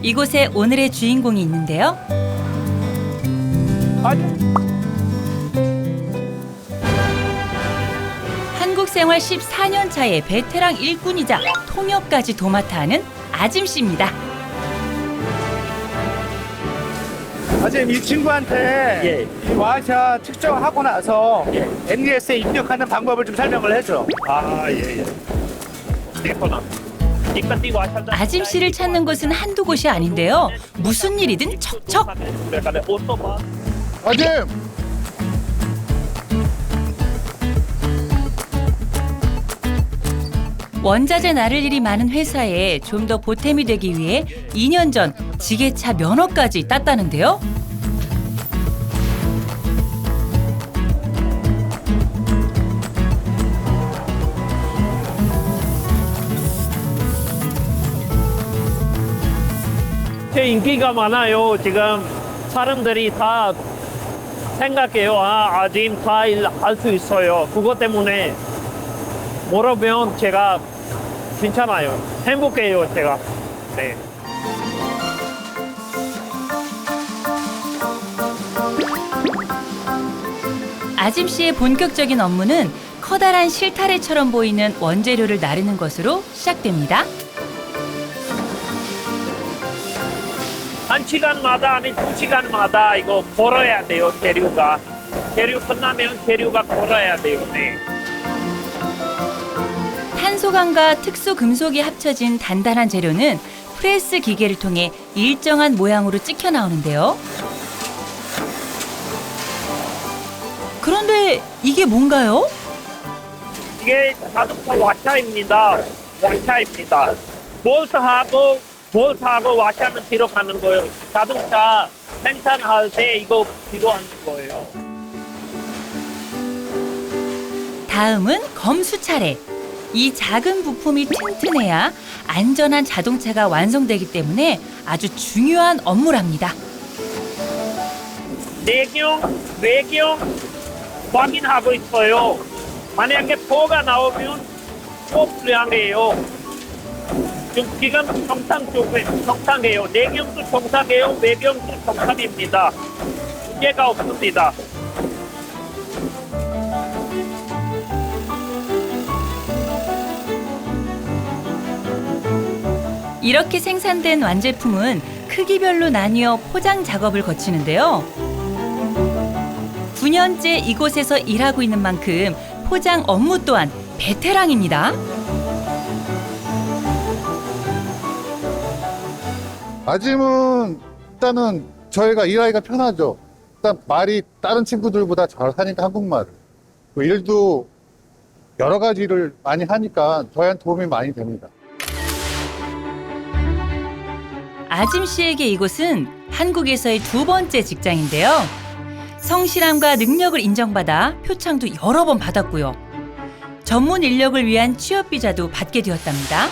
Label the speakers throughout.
Speaker 1: 이곳에 오늘의 주인공이 있는데요. 한국 생활 14년 차의 베테랑 일꾼이자 통역까지 도맡아 하는 아짐 씨입니다.
Speaker 2: 아직 이 친구한테 이 와샤 측정하고 나서 NES에 입력하는 방법을 좀 설명을 해줘.
Speaker 1: 아짐 씨를 찾는 곳은 한두 곳이 아닌데요. 무슨 일이든 척척.
Speaker 2: 아짐!
Speaker 1: 원자재 나를 일이 많은 회사에 좀 더 보탬이 되기 위해 2년 전 지게차 면허까지 땄다는데요.
Speaker 3: 제 인기가 많아요. 지금 사람들이 다 생각해요. 아짐 다 일 할 수 있어요. 그것 때문에 물어보면 제가 괜찮아요. 행복해요, 제가. 네.
Speaker 1: 아짐 씨의 본격적인 업무는 커다란 실타래처럼 보이는 원재료를 나르는 것으로 시작됩니다.
Speaker 3: 1시간마다 아니 2시간마다 이거 걸어야 돼요, 재료가. 재료 끝나면 재료가 걸어야 돼요. 네.
Speaker 1: 탄소광과 특수 금속이 합쳐진 단단한 재료는 프레스 기계를 통해 일정한 모양으로 찍혀 나오는데요. 그런데 이게 뭔가요?
Speaker 3: 이게 자동차 와샤입니다. 와샤입니다. 볼트하고 와샤는 들어가는 거예요. 자동차 생산할 때 이거 필요한 거예요.
Speaker 1: 다음은 검수 차례. 이 작은 부품이 튼튼해야 안전한 자동차가 완성되기 때문에 아주 중요한 업무랍니다.
Speaker 3: 내경 확인하고 있어요. 만약에 포가 나오면 또 불량해요. 지금 정상이에요. 내경도 정상이에요. 외경도 정상입니다. 문제가 없습니다.
Speaker 1: 이렇게 생산된 완제품은 크기별로 나뉘어 포장 작업을 거치는데요. 9년째 이곳에서 일하고 있는 만큼 포장 업무 또한 베테랑입니다.
Speaker 4: 아짐은 일단은 저희가 일하기가 편하죠. 일단 말이 다른 친구들보다 잘하니까 한국말을. 그 일도 여러 가지 일을 많이 하니까 저희한테 도움이 많이 됩니다.
Speaker 1: 아짐 씨에게 이곳은 한국에서의 두 번째 직장인데요. 성실함과 능력을 인정받아 표창도 여러 번 받았고요. 전문 인력을 위한 취업 비자도 받게 되었답니다.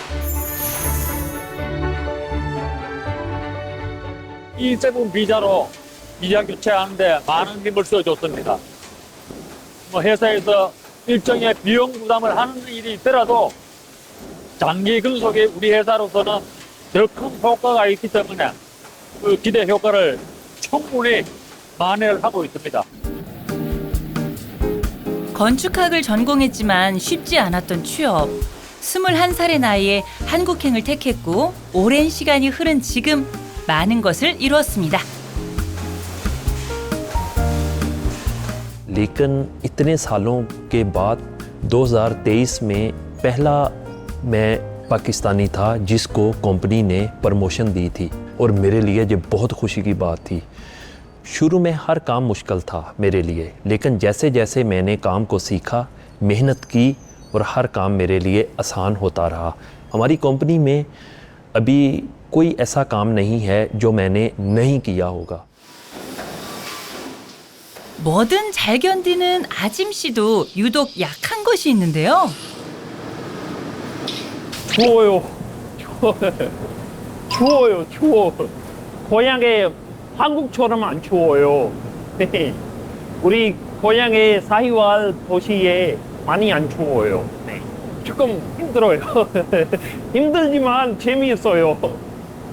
Speaker 3: 이 제품 비자로 비자 교체하는데 많은 힘을 써줬습니다. 회사에서 일정의 비용 부담을 하는 일이 있더라도 장기 근속에 우리 회사로서는 더 큰 효과가 있기 때문에 그 기대 효과를 충분히 만회를 하고 있습니다.
Speaker 1: 건축학을 전공했지만 쉽지 않았던 취업. 21살의 나이에 한국행을 택했고 오랜 시간이 흐른 지금 많은 것을 이루었습니다.
Speaker 5: लेकिन इतने सालों के बाद 2023 में पहला मैं पाकिस्तानी था जिसको कंपनी ने प्रमोशन दी थी और मेरे लिए ये बहुत खुशी की बात थी। शुरू में हर काम मुश्किल था मेरे लिए, लेकिन जैसे जैसे मैंने काम को सीखा, मेहनत की और हर काम मेरे लिए आसान होता रहा। हमारी कंपनी में अभी कोई ऐसा काम नहीं है जो मैंने नहीं किया होगा।
Speaker 1: 뭐든 잘 견디는 아짐 씨도 유독 약한 것이 있는데요.
Speaker 3: 추워요. 추워. 고향에 한국처럼 안 추워요. 네. 우리 고향의 사이와 도시에 많이 안 추워요. 네. 조금 힘들어요. 힘들지만 재미있어요.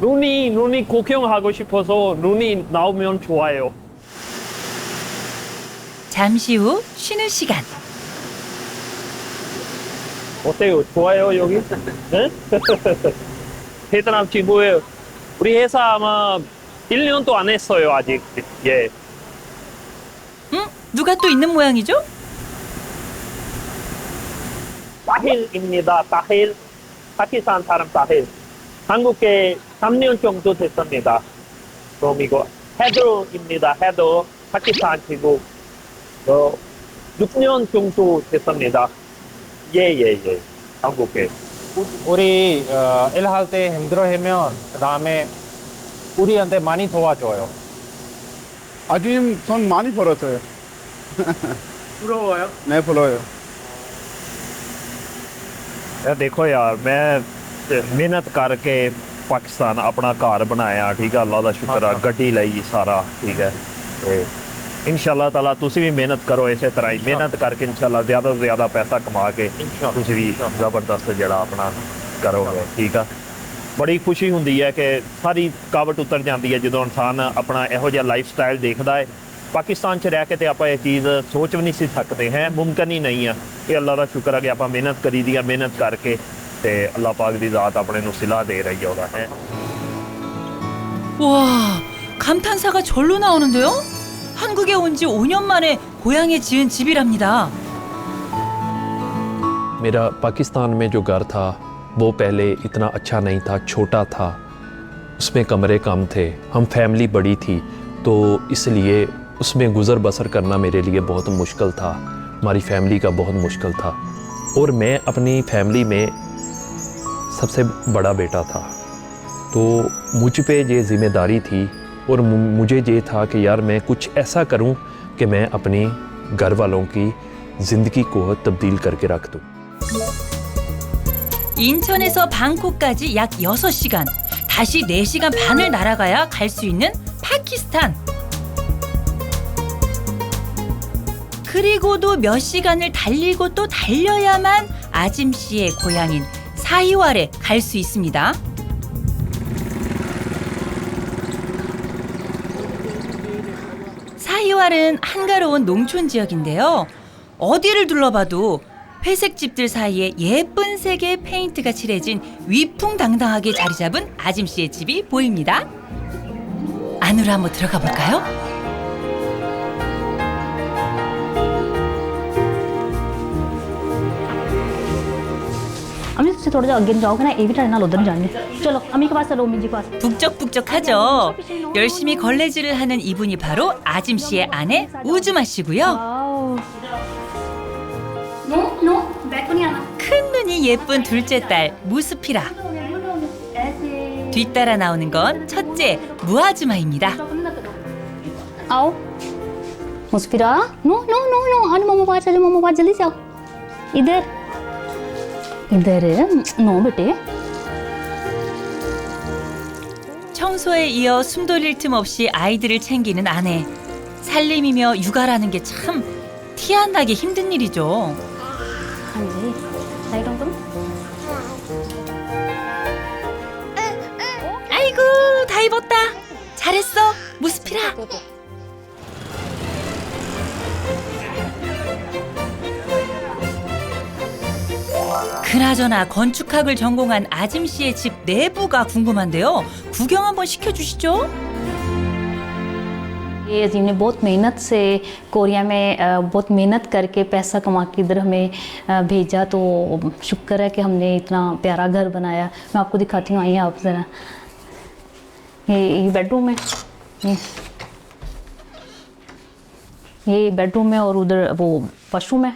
Speaker 3: 눈이 구경하고 싶어서 눈이 나오면 좋아요.
Speaker 1: 잠시 후 쉬는 시간.
Speaker 3: 어때요? 좋아요 여기? 네? 베트남 친구예요. 우리 회사 아마 1년도 안 했어요 아직. 예.
Speaker 1: 누가 또 있는 모양이죠?
Speaker 3: 타힐입니다. 타힐. 파키스탄 사람 타힐. 한국에 3년 정도 됐습니다. 그럼 이거 헤더입니다. 헤더. 파키스탄 친구. 6년 정도 됐습니다. 예. 한국에.
Speaker 6: 우리 일할 때 힘들어하면 그다음에 우리한테 많이 도와줘요.
Speaker 2: 아줌 돈 많이 벌었어요.
Speaker 3: 부러워요?
Speaker 2: 네, 벌어요.
Speaker 3: देखो यार मैं मेहनत करके पाकिस्तान अपना घर बनाया ठीक है अल्लाह का शुक्र है गड्डी लाई सारा ठीक है ते इंशाल्लाह ताला तुसी भी मेहनत करो इसे तरह ही मेहनत करके इंशाल्लाह ज्यादा से ज्यादा पैसा कमा के तुसी भी जबरदस्त जड़ा अपना करोगे ठीक है बड़ी खुशी हुंदी है कि सारी कावट उतर जाती है जो इंसान अपना ਇਹੋ ਜਿਹਾ ਲਾਈਫ ਸਟਾਈਲ ਦੇਖਦਾ ਹੈ ਪਾਕਿਸਤਾਨ 'ਚ ਰਹਿ ਕੇ ਤੇ ਆਪਾਂ ਇਹ ਚੀਜ਼ ਸੋਚ ਵੀ ਨਹੀਂ ਸੀ ਸਕਦੇ ਹੈ ਮੁਮਕਿਨ ਹੀ ਨਹੀਂ ਆ ਇਹ ਅੱਲਾਹ ਦਾ ਸ਼ੁਕਰ ਹੈ ਕਿ ਆਪਾਂ ਮਿਹਨਤ ਕਰੀ ਦੀ ਆ ਮਿਹਨਤ ਕਰਕੇ ਤੇ ਅੱਲਾਹ ਪਾਕ ਦੀ ਜ਼ਾਤ ਆਪਣੇ ਨੂੰ ਸਿਲਾ ਦੇ ਰਹੀ ਹੈ ਉਹਦਾ ਹੈ
Speaker 1: 와, 감탄사가 절로 나오는데요? 한국에 온 지 5년 만에 고향에 지은 집이랍니다.
Speaker 5: मेरा पाकिस्तान में जो घर था वो पहले इतना अच्छा नहीं था, छोटा था, उसमें कमरे कम थे, हम फैमिली बड़ी थी तो इसलिए उसमें गुज़र बसर करना मेरे लिए बहुत मुश्किल था, हमारी फैमिली का बहुत मुश्किल था और मैं अपनी फैमिली में सबसे बड़ा बेटा था तो मुझ पे ये ज़िम्मेदारी थी और मुझे ये था कि यार मैं कुछ ऐसा करूं कि मैं अपनी घर वालों की ज़िंदगी को तब्दील करके रख दूं।
Speaker 1: 인천에서 방콕까지 약 6시간, 다시 4시간 반을 날아가야 갈 수 있는 파키스탄. 그리고도 몇 시간을 달리고 또 달려야만 아짐 씨의 고향인 사히왈에 갈 수 있습니다. 사히왈은 한가로운 농촌 지역인데요. 어디를 둘러봐도 회색 집들 사이에 예쁜 색의 페인트가 칠해진 위풍당당하게 자리 잡은 아짐 씨의 집이 보입니다. 안으로 한번 들어가 볼까요?
Speaker 7: अम्मी से थोड़ा सा आगे जाओगे ना ये भी ट्रेन उधर जाएंगे चलो अम्मी के पास चलो अम्मी जी के पास
Speaker 1: 북적북적하죠. 열심히 걸레질을 하는 이분이 바로 아짐 씨의 아내 우즈마 씨고요.
Speaker 7: नो नो बैक को नहीं आना
Speaker 1: 큰 눈이 예쁜 둘째 딸 무스피라.
Speaker 7: ऐसे
Speaker 1: 뒤따라 나오는 건 첫째 무아즈마입니다.
Speaker 7: आओ मुस्कुरा नो नो नो नो आने मम्मा पास चलो मम्मा पास जल्दी से आओ इधर इधर नो बेटे
Speaker 1: 청소에 이어 숨 돌릴 틈 없이 아이들을 챙기는 아내. 살림이며 육아라는 게 참 티 안 나게 힘든 일이죠.
Speaker 7: हाँ जी साइड ऑन करो
Speaker 1: 아이고 다 입었다. 잘했어 무스피라. 그나저나 건축학을 전공한 아짐 씨의 집 내부가 궁금한데요. 구경 한번 시켜주시죠.
Speaker 7: ये अजीम ने बहुत मेहनत से कोरिया में बहुत मेहनत करके पैसा कमा के इधर हमें भेजा तो शुक्र है कि हमने इतना प्यारा घर बनाया मैं आपको दिखाती हूँ आइए आप ज़रा ये बेडरूम है ये बेडरूम है और उधर वो वॉशरूम है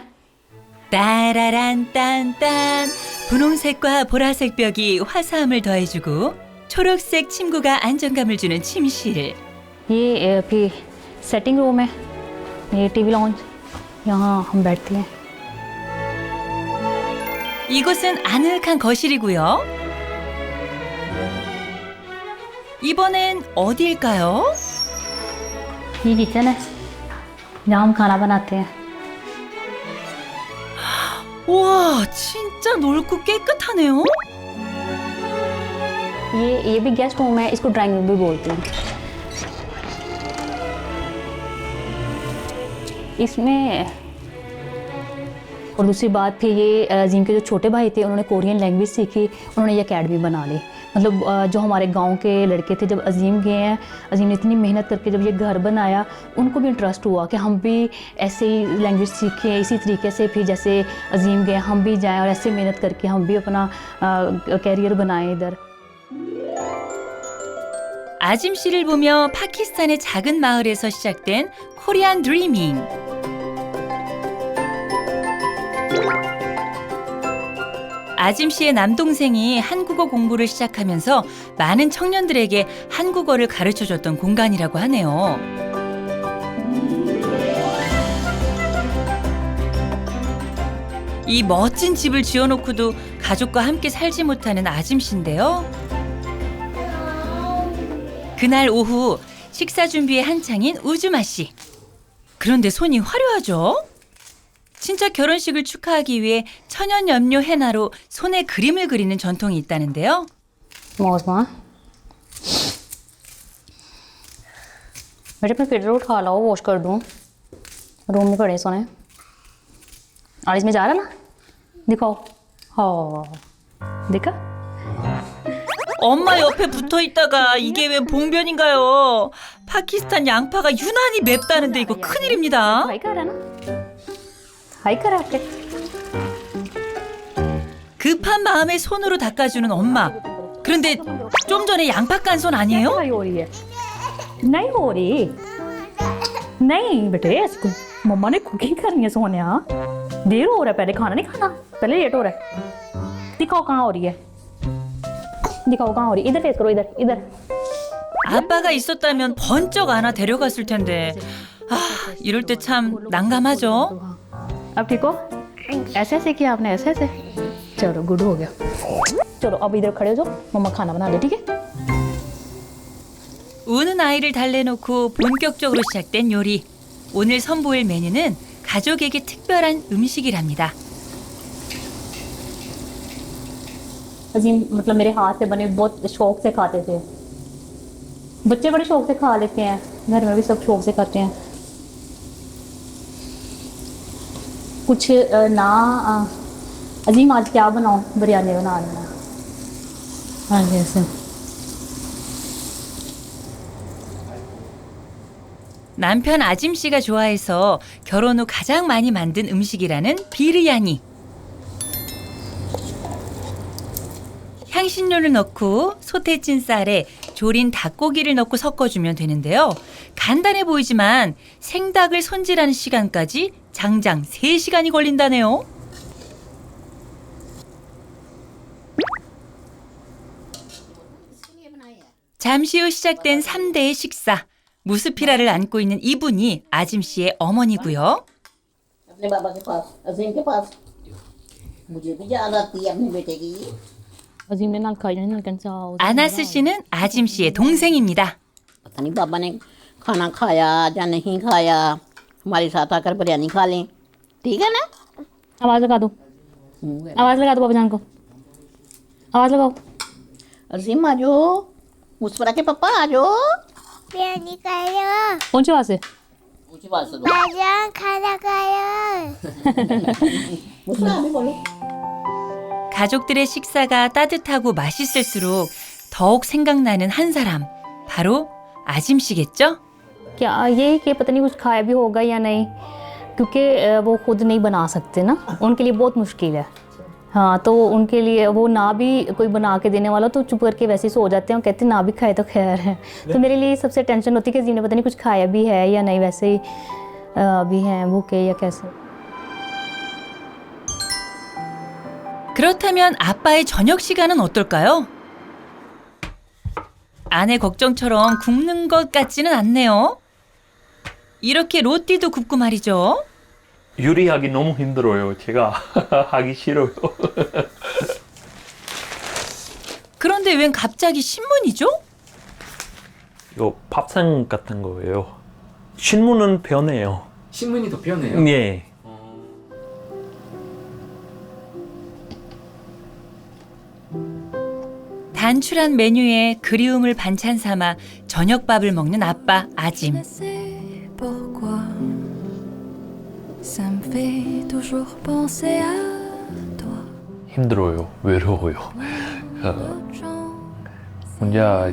Speaker 1: 따라란 딴딴 분홍색과 보라색 벽이 화사함을 더해주고 초록색 침구가 안정감을 주는 침실.
Speaker 7: ये फिर सेटिंग रूम है ये टीवी लॉन्च यहाँ हम बैठते हैं
Speaker 1: 이곳은 아늑한 거실이고요. 이번엔 어디일까요?
Speaker 7: ये किचन है जहाँ हम खाना बनाते हैं
Speaker 1: 와, 진짜 넓고 깨끗하네요.
Speaker 7: ये भी गेस्ट रूम है, इसको ड्राइंग रूम भी बोलते हैं। इसमें और दूसरी बात फिर ये अजीम के जो छोटे भाई थे उन्होंने कोरियन लैंग्वेज सीखी, उन्होंने ये अकेडमी बना ली। मतलब जो हमारे गांव के लड़के थे, जब अजीम गए हैं, अजीम ने इतनी मेहनत करके जब ये घर बनाया, उनको भी इंटरेस्ट हुआ कि हम भी ऐसे ही लैंग्वेज सीखें, इसी तरीके से फिर जैसे अजीम गए हम भी जाएं और ऐसे मेहनत करके हम भी अपना कैरियर बनाएं इधर।
Speaker 1: 아짐 씨를 보며 파키스탄의 작은 마을에서 시작된 코리안 드리밍. 아짐 씨의 남동생이 한국어 공부를 시작하면서 많은 청년들에게 한국어를 가르쳐줬던 공간이라고 하네요. 이 멋진 집을 지어놓고도 가족과 함께 살지 못하는 아짐 씨인데요. 그날 오후 식사 준비에 한창인 우즈마 씨. 그런데 손이 화려하죠? 친척 결혼식을 축하하기 위해 천연염료 헤나로 손에 그림을 그리는 전통이 있다는데요.
Speaker 7: मौसमा बेटे अपने फिल्टर उठा लाओ, वॉश कर दूँ। रूम में पड़े सोने और इसमें जा रहा ना, दिखाओ। हाँ देखा?
Speaker 1: 엄마 옆에 붙어 있다가 이게 왜 봉변인가요? 파키스탄 양파가 유난히 맵다는데 이거 큰일입니다.
Speaker 7: हाई कर रहा है ना, हाई कर आपके।
Speaker 1: 급한 마음에 손으로 닦아주는 엄마. 그런데 좀 전에 양파 깐 손 아니에요?
Speaker 7: हो रही है नहीं हो रही नहीं बेटे, इसको मम्मा ने कुकिंग करनी है सोनिया, देर हो रहा है, पहले खाना नहीं खाना, पहले लेट हो रहा है। दिखाओ कहाँ हो रही है, दिखाओ कहाँ हो रही है, इधर फेस करो, इधर इधर।
Speaker 1: 아빠가 있었다면 번쩍 안아 데려갔을 텐데. 아, 이럴 때 참 난감하죠.
Speaker 7: अब ठीक हो? ऐसे ऐसे किया आपने, ऐसे ऐसे। चलो गुड हो गया। चलो अब इधर खड़े हो जाओ, मम्मा खाना बना ले, ठीक है?
Speaker 1: 우는 아이를 달래놓고 본격적으로 시작된 요리. 오늘 선보일 메뉴는 가족에게 특별한 음식이랍니다.
Speaker 7: अजीम मतलब मेरे हाथ से बने बहुत शौक से खाते थे, बच्चे बड़े शौक से खा लेते हैं, घर में भी सब शौक से खाते हैं। कुछ ना अजीम आज क्या बनाऊं, बिरयानी बना लेना। हाँ जी ऐसे।
Speaker 1: 남편 아짐 씨가 좋아해서 결혼 후 가장 많이 만든 음식이라는 비르야니. 향신료를 넣고 소태친 쌀에 조린 닭고기를 넣고 섞어주면 되는데요. 간단해 보이지만 생닭을 손질하는 시간까지 장장 3시간이 걸린다네요. 잠시 후 시작된 3대의 식사. 무스피라를 안고 있는 이분이 아짐 씨의 어머니고요.
Speaker 8: अपने बाबा के पास, अजीम के पास। मुझे भी याद आती है अपने बेटे की।
Speaker 7: अजीम ने नाल खाई नहीं कंचा।
Speaker 1: 아나스 씨는 아짐 씨의 동생입니다.
Speaker 8: पता नहीं बाबा ने खाना खाया या नहीं खाया, हमारे साथ आकर बिरयानी खा लें, ठीक है ना?
Speaker 7: आवाज लगा दो, आवाज लगा दो बाबा जान को, आवाज लगाओ।
Speaker 8: अजीम आ जाओ, मुस्कुरा के पापा आ जाओ।
Speaker 9: बिरयानी खायो,
Speaker 7: कौन सी आवाज है?
Speaker 8: ऊंची आवाज से
Speaker 9: बाजान खाना खायो।
Speaker 8: मुस्कुरा भी बोलो।
Speaker 1: 가족들의 식사가 따뜻하고 맛있을수록 더욱 생각나는 한 사람. 바로 아짐 씨겠죠?
Speaker 7: क्या ये कि पता नहीं कुछ खाया भी होगा या नहीं, क्योंकि वो खुद नहीं बना सकते ना, उनके लिए बहुत मुश्किल है। हाँ तो उनके लिए वो ना भी कोई बना के देने वाला तो चुप करके वैसे ही सो जाते हैं और कहते हैं ना भी खाए तो खैर है। तो मेरे लिए सबसे टेंशन होती है कि जी ने पता नहीं कुछ खाया भी है या नहीं, वैसे ही अभी हैं भूखे या कैसे।
Speaker 1: 그렇다면 아빠의 저녁 시간은 어떨까요? 아내 걱정처럼 굽는 것 같지는 않네요. 이렇게 로띠도 굽고 말이죠.
Speaker 5: 요리하기 너무 힘들어요. 제가 하기 싫어요.
Speaker 1: 그런데 웬 갑자기 신문이죠?
Speaker 5: 이거 밥상 같은 거예요. 신문은 편해요.
Speaker 10: 신문이 더 편해요?
Speaker 5: 예.
Speaker 1: 단출한 메뉴에 그리움을 반찬 삼아 저녁밥을 먹는 아빠 아짐.
Speaker 10: Pourquoi ça me fait toujours penser à toi.
Speaker 5: 힘들어요. 외로워요. 혼자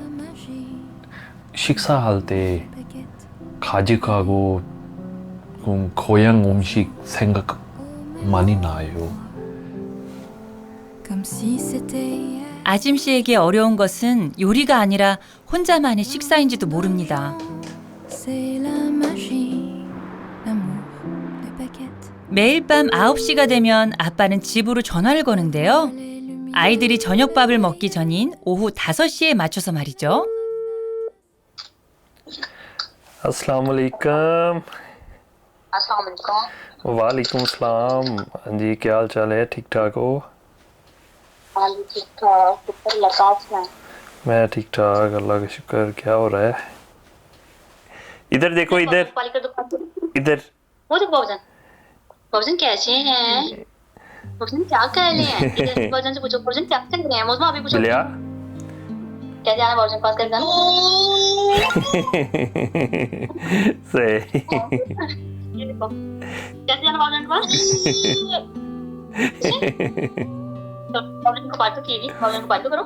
Speaker 5: 식사할 때 가족하고 고향 음식 생각 많이 나요.
Speaker 10: Comme si c'était hier.
Speaker 1: 아짐 씨에게 어려운 것은 요리가 아니라 혼자만의 식사인지도 모릅니다.
Speaker 10: C'est la magie, l'amour, les baguettes.
Speaker 1: 매일 밤 9시가 되면 아빠는 집으로 전화를 거는데요. 아이들이 저녁밥을 먹기 전인 오후 5시에 맞춰서 말이죠.
Speaker 5: अस्सलाम वालेकुम।
Speaker 11: अस्सलाम वालेकुम।
Speaker 5: वालेकुम सलाम। हाँ जी, क्या हाल चाल है? ठीक ठाक हो?
Speaker 11: हाँ जी ठीक ठाक, शुक्र लकाश में।
Speaker 5: मैं ठीक ठाक, अल्लाह का शुक्र। क्या हो रहा है? इधर देखो, इधर इधर।
Speaker 11: वो देखो बाबूजान, बाबूजान कैसे हैं? बाबूजान क्या कर रहे हैं? इधर बाबूजान से पूछो, बाबूजान क्या कर रहे हैं? मौसम अभी पूछो।
Speaker 5: लिया?
Speaker 11: क्या जाना बाबूजान पास कर जाना?
Speaker 5: सही।
Speaker 11: ये देखो, कैसे जाना बाबूजान के पास? बाबूजान को बात तो की थी, बाबूजान को बात तो करो।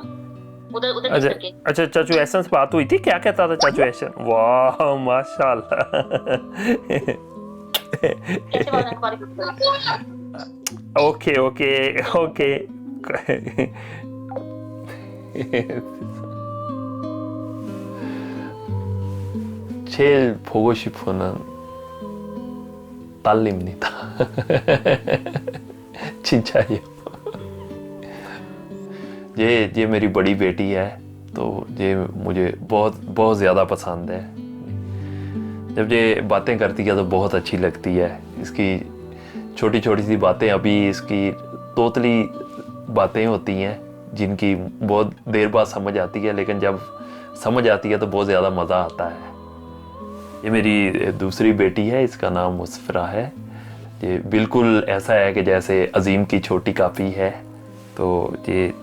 Speaker 11: उधर उधर
Speaker 5: अच्छा
Speaker 11: करके।
Speaker 5: अच्छा, चाचू एहसन से बात हुई थी? क्या कहता था चाचू एहसन? वाह माशाल्लाह।
Speaker 11: कैसे बाबूजान को बात करो?
Speaker 5: 오케이 오케이 오케이. 제일 보고 싶은 딸입니다. 진짜요. ये मेरी बड़ी बेटी है, तो ये मुझे बहुत बहुत ज़्यादा पसंद है। जब ये बातें करती है तो बहुत अच्छी लगती है। इसकी छोटी छोटी सी बातें, अभी इसकी तोतली बातें होती हैं जिनकी बहुत देर बाद समझ आती है, लेकिन जब समझ आती है तो बहुत ज़्यादा मज़ा आता है। ये मेरी दूसरी बेटी है, इसका नाम मुस्फरा है। ये बिल्कुल ऐसा है कि जैसे अजीम की छोटी कापी है, तो ये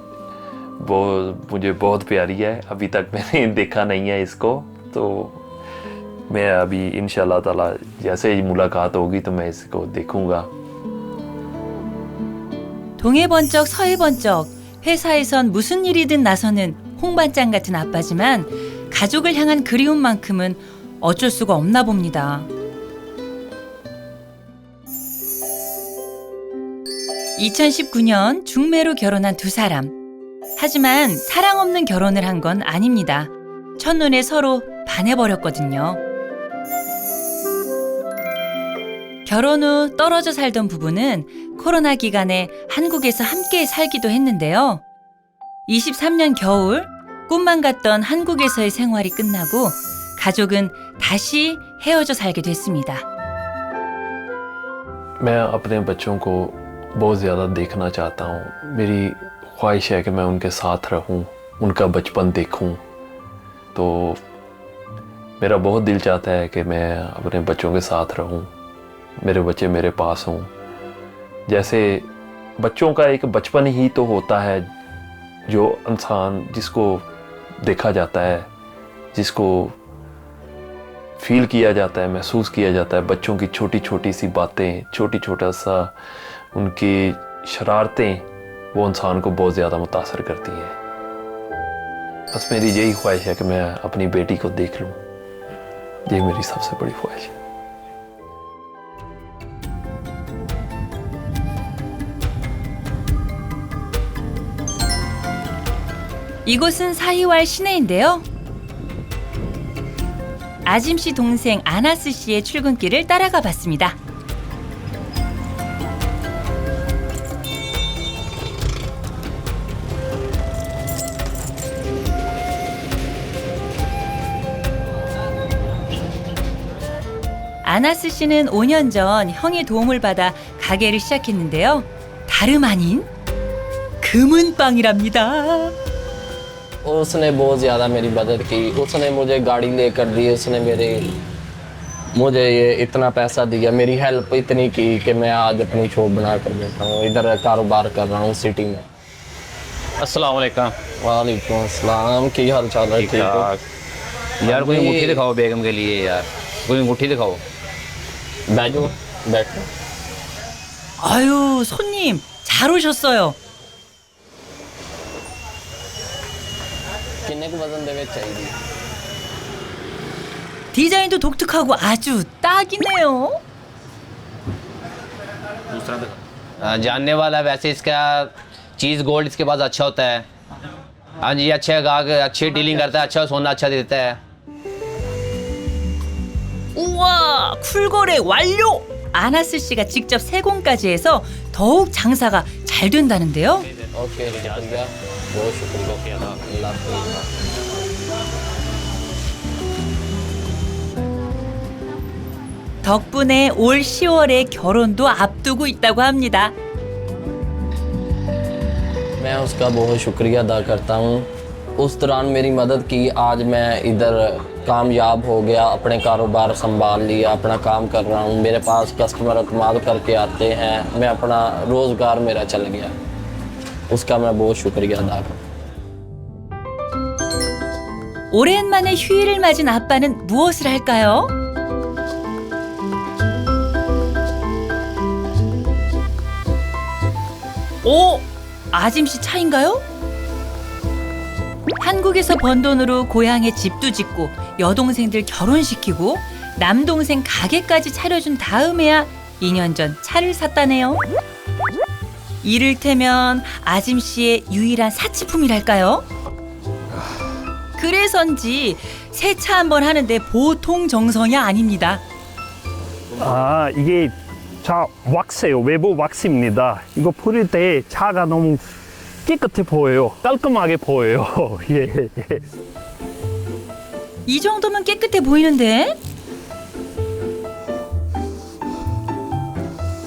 Speaker 5: मुझे बहुत प्यारी है। अभी तक मैंने देखा नहीं है इसको, तो मैं अभी इंशाल्लाह ताला जैसे ही मुलाकात होगी तो मैं इसको देखूंगा।
Speaker 1: 동해 번쩍 서해 번쩍 회사에선 무슨 일이든 나서는 홍반장 같은 아빠지만 가족을 향한 그리움만큼은 어쩔 수가 없나 봅니다. 2019년 중매로 결혼한 두 사람. 하지만 사랑 없는 결혼을 한 건 아닙니다. 첫눈에 서로 반해버렸거든요. 결혼 후 떨어져 살던 부부는 코로나 기간에 한국에서 함께 살기도 했는데요. 23년 겨울 꿈만 같던 한국에서의 생활이 끝나고 가족은 다시 헤어져 살게 됐습니다.
Speaker 5: मैं अपने बच्चों को बहुत ज़्यादा देखना चाहता हूँ। मेरी ख्वाहिश है कि मैं उनके साथ रहूँ, उनका बचपन देखूँ। तो मेरा बहुत दिल चाहता है कि मैं अपने बच्चों के साथ रहूँ, मेरे बच्चे मेरे पास हों। जैसे बच्चों का एक बचपन ही तो होता है जो इंसान जिसको देखा जाता है, जिसको फील किया जाता है, महसूस किया जाता है। बच्चों की छोटी छोटी सी बातें, छोटा सा उनकी शरारतें, वो इंसान को बहुत ज़्यादा मुतासर करती हैं। बस मेरी यही ख्वाहिश है कि मैं अपनी बेटी को देख लूँ। यही मेरी सबसे बड़ी ख्वाहिश है।
Speaker 1: 이곳은 사히왈 시내인데요. 아짐 씨 동생 아나스 씨의 출근길을 따라가 봤습니다. 아나스 씨는 5년 전 형의 도움을 받아 가게를 시작했는데요. 다름 아닌 금은빵이랍니다.
Speaker 12: उसने बहुत ज़्यादा मेरी मदद की। उसने मुझे गाड़ी लेकर दी, उसने मुझे ये इतना पैसा दिया, मेरी हेल्प इतनी की कि मैं आज अपनी शॉप बना कर बैठा हूँ, इधर कारोबार कर रहा हूँ सिटी में।
Speaker 13: अस्सलाम वालेकुम।
Speaker 12: वालेकुम अस्सलाम, की हाल चाल है? ठीक हो?
Speaker 13: यार कोई
Speaker 12: अभी-
Speaker 13: अंगूठी दिखाओ बेगम के लिए यार, कोई अंगूठी दिखाओ।
Speaker 12: बैठो बैठो।
Speaker 1: 아유, 손님, 잘 오셨어요.
Speaker 12: किन्ने के वजन दे विच चाहिए?
Speaker 1: 디자인도 독특하고 아주 딱이네요.
Speaker 13: जानने वाला वैसे इसका चीज़ गोल्ड इसके पास अच्छा होता है। हाँ जी, अच्छा गाहक अच्छी डीलिंग करता है, अच्छा सोना अच्छा देता है।
Speaker 1: 우와, 쿨거래 완료! 아나스 씨가 직접 세공까지 해서 더욱 장사가 잘 된다는데요.
Speaker 12: ओके शुक्रिया, बहुत शुक्रिया। अल्लाह हाफिज़।
Speaker 1: 덕분에 올 10월에 결혼도 앞두고 있다고 합니다.
Speaker 12: मैं उसका बहुत शुक्रिया अदा करता हूँ। उस दौरान मेरी मदद की, आज मैं इधर कामयाब हो गया, अपने कारोबार संभाल लिया, अपना काम कर रहा हूँ, मेरे पास कस्टमर अतमाद करके आते हैं, मैं अपना रोज़गार मेरा चल गया, उसका मैं बहुत शुक्रिया अदा करता हूँ।
Speaker 1: 오랜만에 휴일을 맞은 아빠는 무엇을 할까요? 오! 아짐씨 차인가요? 한국에서 번 돈으로 고향에 집도 짓고 여동생들 결혼시키고 남동생 가게까지 차려준 다음에야 2년 전 차를 샀다네요. 이를테면 아짐씨의 유일한 사치품이랄까요? 그래서인지 세차 한번 하는데 보통 정성이 아닙니다.
Speaker 14: 아, 이게 차 왁스예요. 외부 왁스입니다. 이거 뿌릴 때 차가 너무 깨끗해 보여요. 깔끔하게 보여요. 예.
Speaker 1: 이 정도면 깨끗해 보이는데?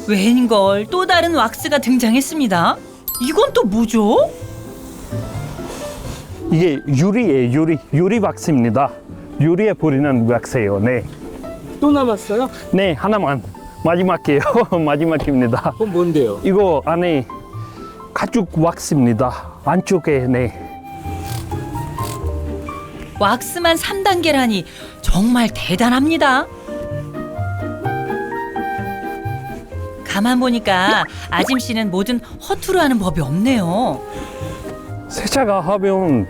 Speaker 1: 웬걸 또 다른 왁스가 등장했습니다. 이건 또 뭐죠?
Speaker 14: 이게 유리예요. 유리 왁스입니다. 유리에 뿌리는 왁스예요. 네.
Speaker 3: 또 남았어요?
Speaker 14: 네, 하나만. 마지막이에요. 마지막입니다.
Speaker 3: 그건 뭔데요?
Speaker 14: 이거 안에 가죽 왁스입니다. 안쪽에, 네.
Speaker 1: 왁스만 3단계라니 정말 대단합니다. 가만 보니까 아짐 씨는 뭐든 허투루 하는 법이 없네요.
Speaker 14: 세차가 하면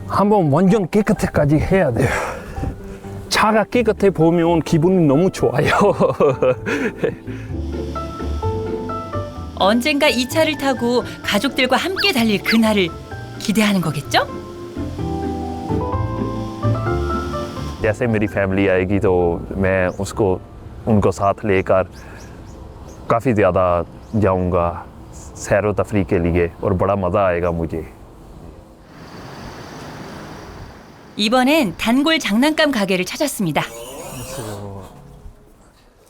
Speaker 14: 한번 완전 깨끗해까지 해야 돼요. 차가 깨끗해 보면 기분이 너무 좋아요.
Speaker 1: 언젠가 이 차를 타고 가족들과 함께 달릴 그날을 기대하는 거겠죠?
Speaker 5: जैसे मेरी फैमिली आएगी तो मैं उसको उनको साथ लेकर काफ़ी ज़्यादा जाऊंगा सैर व तफरी के लिए और बड़ा मज़ा आएगा मुझे।
Speaker 1: 이번엔 단골 장난감 가게를 찾았습니다.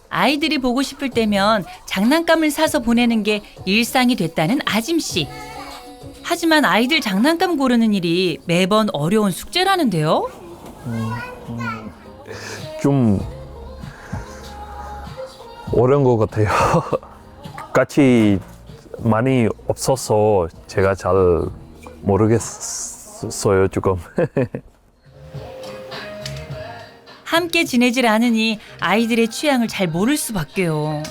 Speaker 1: 아이들이 보고 싶을 때면 장난감을 사서 보내는 게 일상이 됐다는 아짐 씨. 하지만 아이들 장난감 고르는 일이 매번 어려운 숙제라는데요.
Speaker 5: 좀 어려운 것 같아요. 같이 많이 없어서 제가 잘 모르겠어요, 조금.
Speaker 1: 함께 지내질 않으니 아이들의 취향을 잘 모를 수밖에요.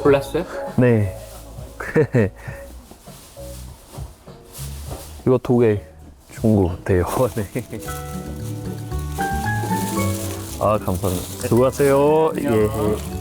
Speaker 3: 골랐어요?
Speaker 14: 네. 이거 2개 준 것 같아요. 네. 아, 감사합니다. 수고하세요. 예.